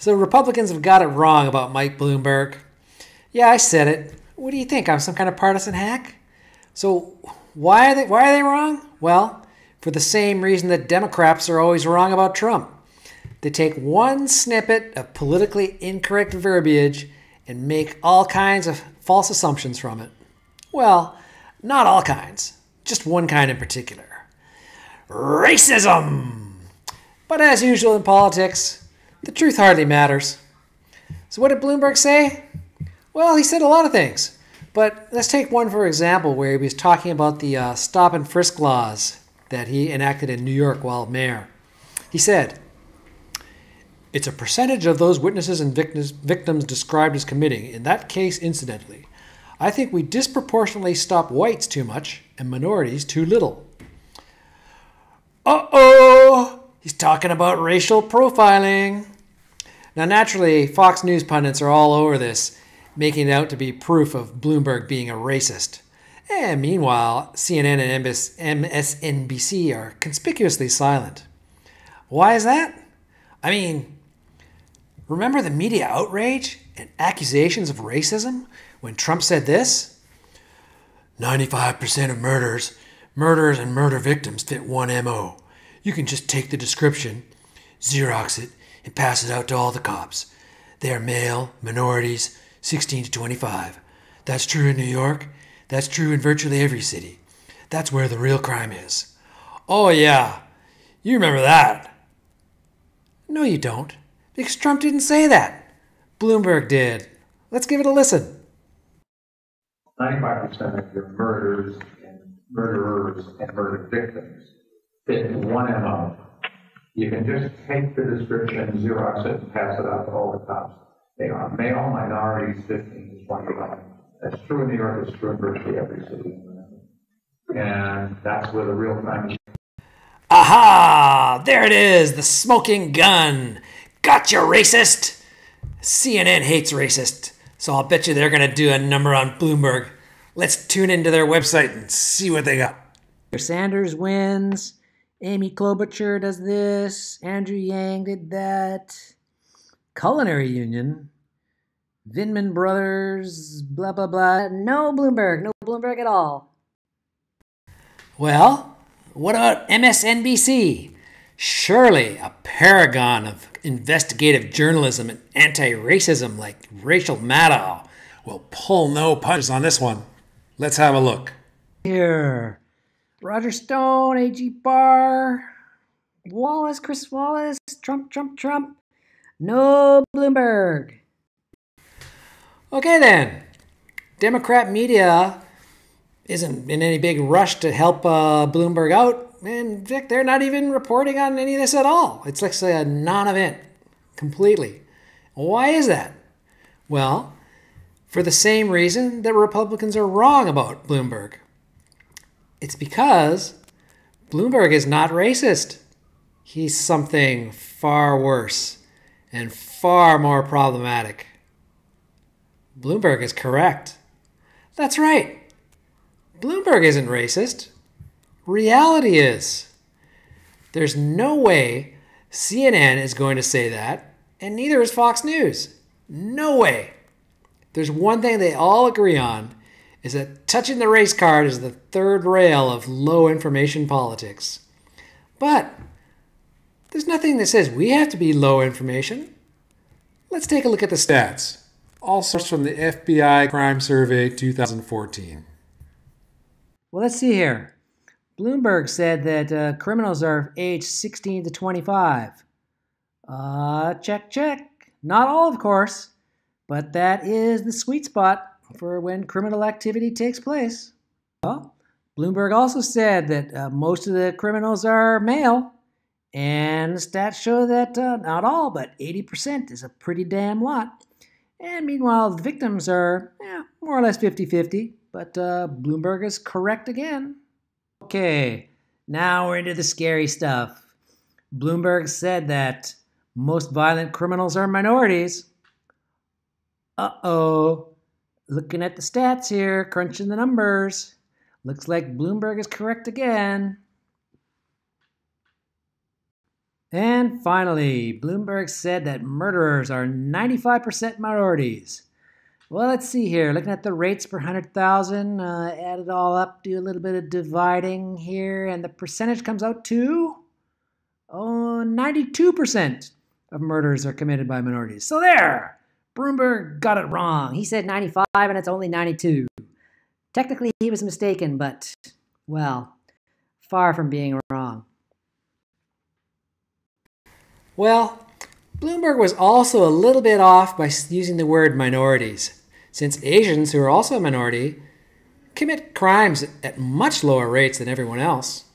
So Republicans have got it wrong about Mike Bloomberg. Yeah, I said it. What do you think? I'm some kind of partisan hack? So why are they wrong? Well, for the same reason that democraps are always wrong about Trump. They take one snippet of politically incorrect verbiage and make all kinds of false assumptions from it. Well, not all kinds, just one kind in particular. Racism! But as usual in politics, the truth hardly matters. So what did Bloomberg say? Well, he said a lot of things. But let's take one for example where he was talking about the stop and frisk laws that he enacted in New York while mayor. He said, "It's a percentage of those witnesses and victims described as committing, in that case incidentally. I think we disproportionately stop whites too much and minorities too little." Uh-oh! He's talking about racial profiling. Now, naturally, Fox News pundits are all over this, making it out to be proof of Bloomberg being a racist. And meanwhile, CNN and MSNBC are conspicuously silent. Why is that? I mean, remember the media outrage and accusations of racism when Trump said this? 95% of murderers and murder victims fit one MO. You can just take the description, Xerox it, and pass it out to all the cops. They are male, minorities, 16 to 25. That's true in New York. That's true in virtually every city. That's where the real crime is. Oh yeah, you remember that. No, you don't, because Trump didn't say that. Bloomberg did. Let's give it a listen. 95% of your murderers and murder victims fit one MO. You can just take the description, Xerox it, and pass it out to all the cops. They are male, minorities, 15 to 25. That's true in New York, it's true in virtually every city. And that's where the real crime is. Aha! There it is, the smoking gun. Gotcha, racist! CNN hates racist, so I'll bet you they're going to do a number on Bloomberg. Let's tune into their website and see what they got. Sanders wins. Amy Klobuchar does this. Andrew Yang did that. Culinary Union. Vindman Brothers, blah, blah, blah. No Bloomberg at all. Well, what about MSNBC? Surely a paragon of investigative journalism and anti-racism like Rachel Maddow will pull no punches on this one. Let's have a look. Here. Roger Stone, A.G. Barr, Wallace, Chris Wallace, Trump. No Bloomberg. Okay then. Democrat media isn't in any big rush to help Bloomberg out. And Vic, they're not even reporting on any of this at all. It's like a non-event completely. Why is that? Well, for the same reason that Republicans are wrong about Bloomberg. It's because Bloomberg is not racist. He's something far worse and far more problematic. Bloomberg is correct. That's right. Bloomberg isn't racist. Reality is. There's no way CNN is going to say that, and neither is Fox News. No way. There's one thing they all agree on, is that touching the race card is the third rail of low information politics. But there's nothing that says we have to be low information. Let's take a look at the stats. All sourced from the FBI Crime Survey 2014. Well, let's see here. Bloomberg said that criminals are aged 16 to 25. Check. Not all, of course, but that is the sweet spot for when criminal activity takes place. Well, Bloomberg also said that most of the criminals are male, and the stats show that not all, but 80% is a pretty damn lot. And meanwhile, the victims are more or less 50-50, but Bloomberg is correct again. Okay, now we're into the scary stuff. Bloomberg said that most violent criminals are minorities. Uh-oh. Looking at the stats here, crunching the numbers. Looks like Bloomberg is correct again. And finally, Bloomberg said that murderers are 95% minorities. Well, let's see here. Looking at the rates per 100,000, add it all up, do a little bit of dividing here, and the percentage comes out to 92% of murders are committed by minorities. So there! Bloomberg got it wrong. He said 95 and it's only 92. Technically, he was mistaken, but, well, far from being wrong. Well, Bloomberg was also a little bit off by using the word minorities, since Asians, who are also a minority, commit crimes at much lower rates than everyone else.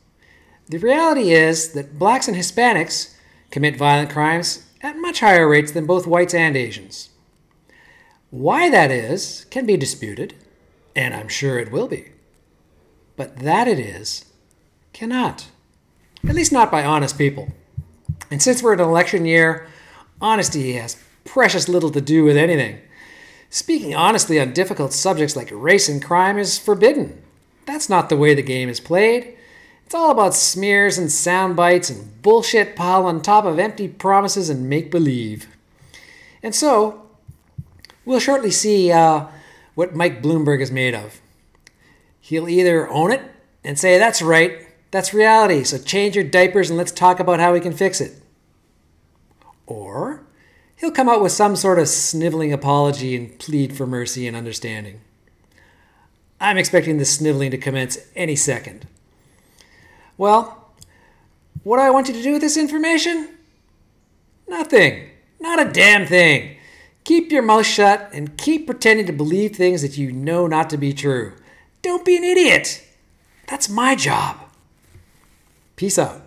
The reality is that blacks and Hispanics commit violent crimes at much higher rates than both whites and Asians. Why that is can be disputed, and I'm sure it will be. But that it is cannot. At least not by honest people. And since we're in an election year, honesty has precious little to do with anything. Speaking honestly on difficult subjects like race and crime is forbidden. That's not the way the game is played. It's all about smears and sound bites and bullshit piled on top of empty promises and make-believe. And so, we'll shortly see what Mike Bloomberg is made of. He'll either own it and say, that's right, that's reality, so change your diapers and let's talk about how we can fix it. Or he'll come out with some sort of sniveling apology and plead for mercy and understanding. I'm expecting the sniveling to commence any second. Well, what do I want you to do with this information? Nothing. Not a damn thing. Keep your mouth shut and keep pretending to believe things that you know not to be true. Don't be an idiot. That's my job. Peace out.